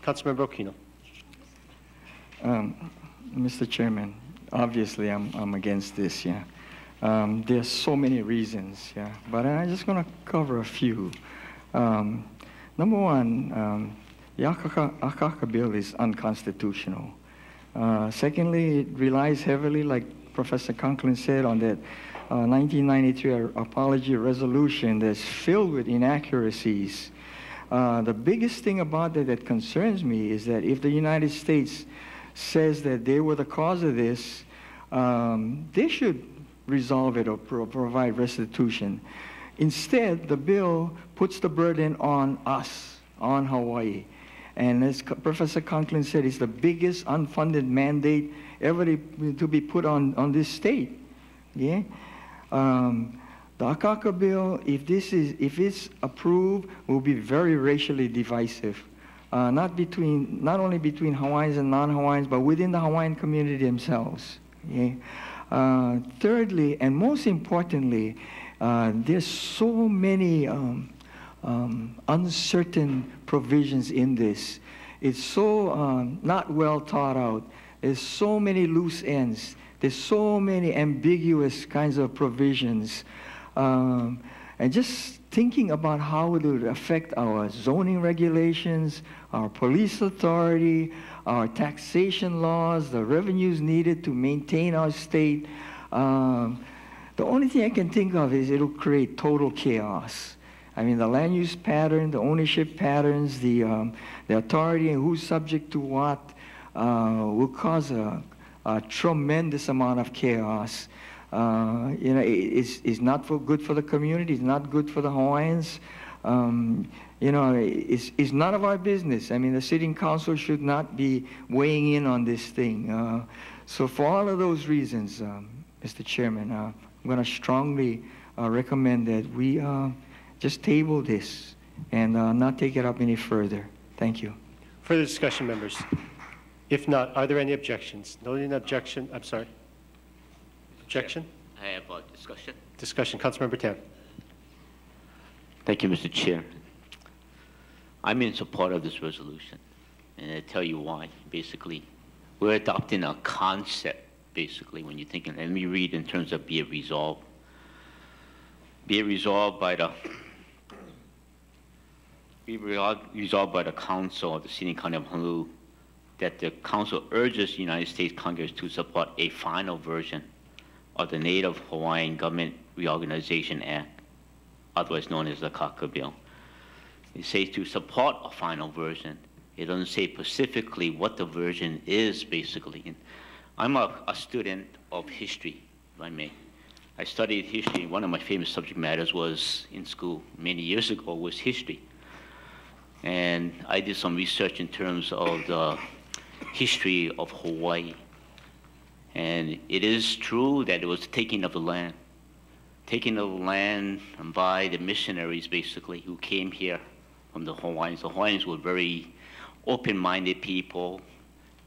Councilmember Okino. Mr. Chairman, obviously I'm against this, yeah. There's so many reasons, yeah, but I'm just going to cover a few. Number one, the Akaka bill is unconstitutional. Secondly, it relies heavily, like Professor Conklin said, on that 1993 apology resolution that's filled with inaccuracies. The biggest thing about that concerns me is that if the United States says that they were the cause of this, they should resolve it or provide restitution. Instead, the bill puts the burden on us, on Hawaii. And as Professor Conklin said, it's the biggest unfunded mandate ever to be put on this state. Yeah? The Akaka bill, if it's approved, will be very racially divisive. Not only between Hawaiians and non-Hawaiians, but within the Hawaiian community themselves. Yeah? Thirdly, and most importantly, there's so many uncertain provisions in this. It's so not well thought out. There's so many loose ends. There's so many ambiguous kinds of provisions. And just thinking about how it would affect our zoning regulations, our police authority, our taxation laws, the revenues needed to maintain our state. The only thing I can think of is it'll create total chaos. I mean, the land use pattern, the ownership patterns, the authority and who's subject to what will cause a tremendous amount of chaos. You know, it's not good for the community. It's not good for the Hawaiians. You know, it's none of our business. I mean, the City Council should not be weighing in on this thing. So for all of those reasons, Mr. Chairman, I'm going to strongly recommend that we just table this and not take it up any further. Thank you. Further discussion, members? If not, are there any objections? Noting an objection, I'm sorry. Objection? I have a discussion. Discussion, Councilmember Tam. Thank you, Mr. Chair. I'm in support of this resolution, and I'll tell you why. Basically, we're adopting a concept, basically, when you're thinking, let me read in terms of be it resolved. Be it resolved by the Council of the City and County of Honolulu that the Council urges the United States Congress to support a final version of the Native Hawaiian Government Reorganization Act, otherwise known as the Akaka Bill. It says to support a final version. It doesn't say specifically what the version is, basically. And I'm a student of history, if I may. I studied history. One of my famous subject matters was in school many years ago was history. And I did some research in terms of the history of Hawaii. And it is true that it was the taking of the land. Taking of the land by the missionaries, basically, who came here from the Hawaiians. The Hawaiians were very open-minded people,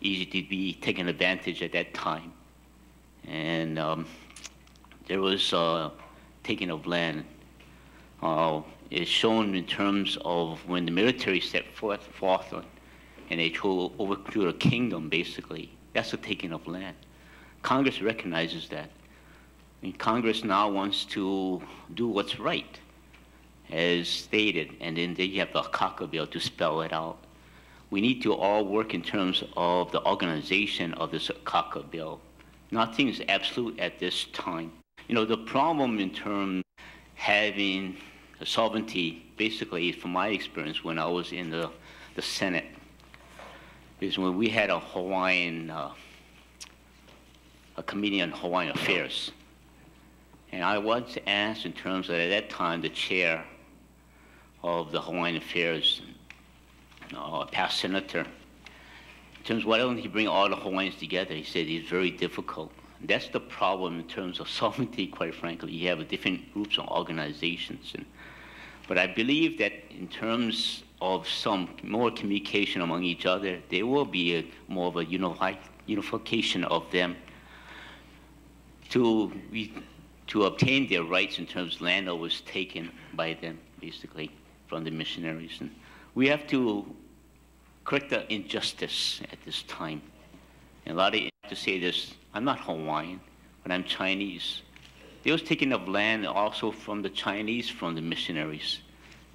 easy to be taken advantage at that time. And there was taking of land. It's shown in terms of when the military stepped forth and they overthrew the kingdom, basically. That's the taking of land. Congress recognizes that. And Congress now wants to do what's right, as stated, and then they have the Akaka bill to spell it out. We need to all work in terms of the organization of this Akaka bill. Nothing is absolute at this time. You know, the problem in terms of having the sovereignty, basically, from my experience when I was in the Senate, is when we had a Hawaiian, a committee on Hawaiian affairs. And I was asked in terms of, at that time, the chair of the Hawaiian affairs, a past senator, in terms of why don't he bring all the Hawaiians together? He said it's very difficult. That's the problem in terms of sovereignty, quite frankly. You have different groups and organizations. But I believe that in terms of some more communication among each other, there will be more of a unification of them to obtain their rights in terms of land that was taken by them, basically, from the missionaries. And we have to correct the injustice at this time. And a lot of to say this, I'm not Hawaiian, but I'm Chinese. They was taking up land also from the Chinese, from the missionaries.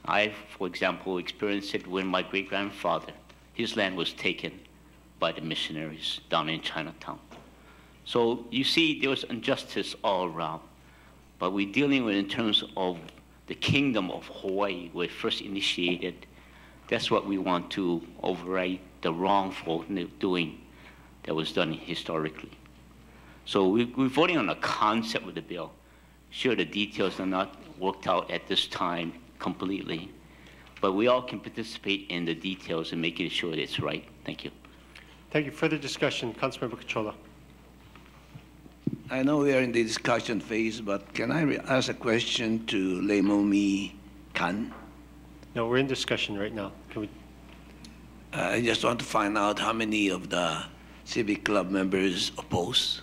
I, for example, experienced it when my great-grandfather, his land was taken by the missionaries down in Chinatown. So you see, there was injustice all around. But we're dealing with in terms of the kingdom of Hawaii, where it first initiated. That's what we want to override the wrongful doing that was done historically. So we're voting on the concept of the bill. Sure, the details are not worked out at this time completely, but we all can participate in the details and making sure that it's right. Thank you. Thank you. Further discussion, Councilmember Cachola. I know we are in the discussion phase, but can I ask a question to Romy Cachola? No, we're in discussion right now. Can we? I just want to find out how many of the Civic Club members oppose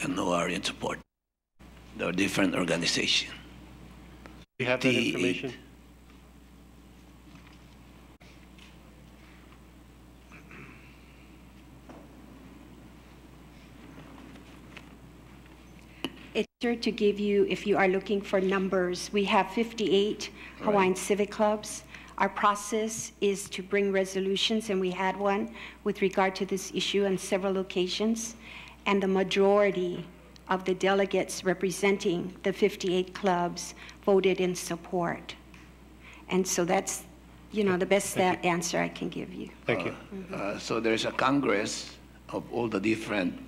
and who are in support. There are different organizations. Do you have that information? It's sure to give you, if you are looking for numbers, we have 58 Hawaiian Civic Clubs. Our process is to bring resolutions, and we had one with regard to this issue on several occasions, and the majority of the delegates representing the 58 clubs voted in support. And so that's, you know, the best answer I can give you. Thank you. So there's a Congress of all the different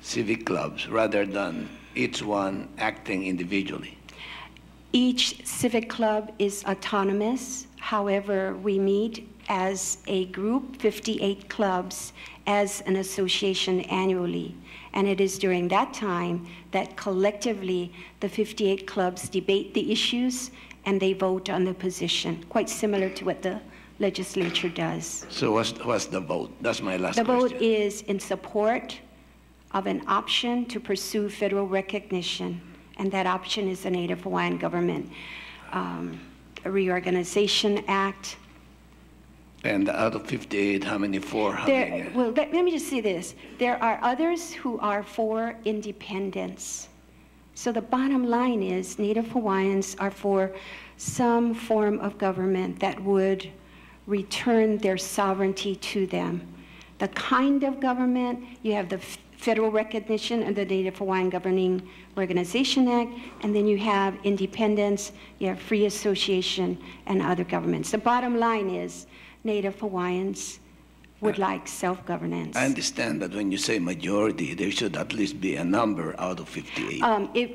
civic clubs rather than each one acting individually. Each civic club is autonomous. However, we meet as a group, 58 clubs, as an association annually. And it is during that time that collectively the 58 clubs debate the issues and they vote on the position, quite similar to what the legislature does. So what's the vote? That's my last question. The vote is in support of an option to pursue federal recognition, and that option is the Native Hawaiian Government Reorganization Act. And out of 58, how many for? How many? Well, let me just say this. There are others who are for independence. So the bottom line is Native Hawaiians are for some form of government that would return their sovereignty to them. The kind of government, you have the federal recognition of the Native Hawaiian Governing Organization Act, and then you have independence, you have free association, and other governments. The bottom line is Native Hawaiians would like self-governance. I understand, but when you say majority, there should at least be a number out of 58.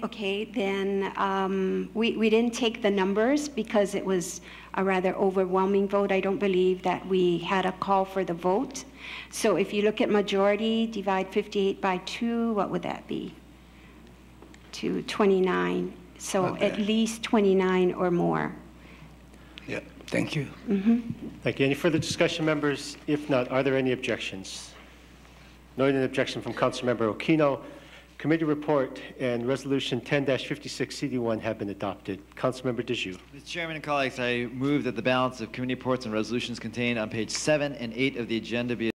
Okay, then we didn't take the numbers because it was a rather overwhelming vote. I don't believe that we had a call for the vote. So if you look at majority, divide 58 by 2, what would that be? To 29. So Okay. at least 29 or more. Yeah, thank you. Thank you. Any further discussion, members? If not, are there any objections? Noting an objection from Councilmember Okino, committee report and resolution 10-56 CD1 have been adopted. Councilmember Dejoux. Mr. Chairman and colleagues, I move that the balance of committee reports and resolutions contained on page 7 and 8 of the agenda be